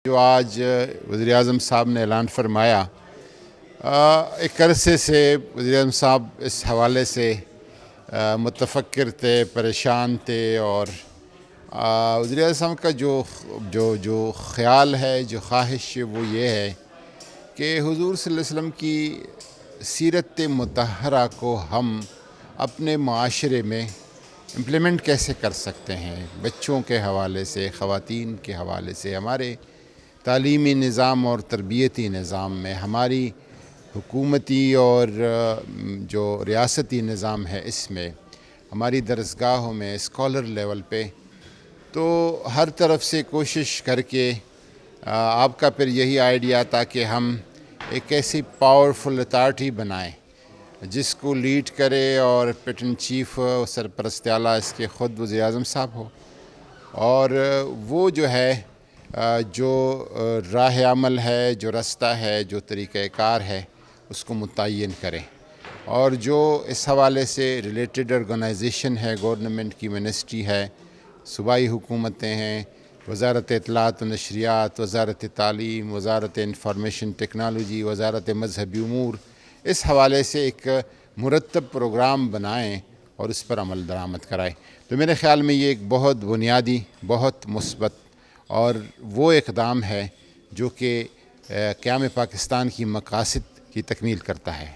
جو آج وزیراعظم صاحب نے اعلان فرمایا، ایک عرصے سے وزیراعظم صاحب اس حوالے سے متفکر تھے، پریشان تھے، اور وزیراعظم صاحب کا جو خیال ہے، جو خواہش ہے، وہ یہ ہے کہ حضور صلی اللہ علیہ وسلم کی سیرت مطہرہ کو ہم اپنے معاشرے میں امپلیمنٹ کیسے کر سکتے ہیں، بچوں کے حوالے سے، خواتین کے حوالے سے، ہمارے تعلیمی نظام اور تربیتی نظام میں، ہماری حکومتی اور جو ریاستی نظام ہے، اس میں ہماری درسگاہوں میں، اسکالر لیول پہ، تو ہر طرف سے کوشش کر کے آپ کا پھر یہی آئیڈیا تھا کہ ہم ایک ایسی پاورفل اتھارٹی بنائیں جس کو لیڈ کرے، اور پیٹرن چیف سرپرست اعلیٰ اس کے خود وزیر اعظم صاحب ہو، اور وہ جو ہے جو راہ عمل ہے، جو رستہ ہے، جو طریقہ کار ہے، اس کو متعین کریں، اور جو اس حوالے سے ریلیٹڈ آرگنائزیشن ہے، گورنمنٹ کی منسٹری ہے، صوبائی حکومتیں ہیں، وزارت اطلاعات و نشریات، وزارت تعلیم، وزارت انفارمیشن ٹیکنالوجی، وزارت مذہبی امور، اس حوالے سے ایک مرتب پروگرام بنائیں اور اس پر عمل درآمد کرائیں۔ تو میرے خیال میں یہ ایک بہت بنیادی، بہت مثبت اور وہ اقدام ہے جو کہ قیام پاکستان کی مقاصد کی تکمیل کرتا ہے۔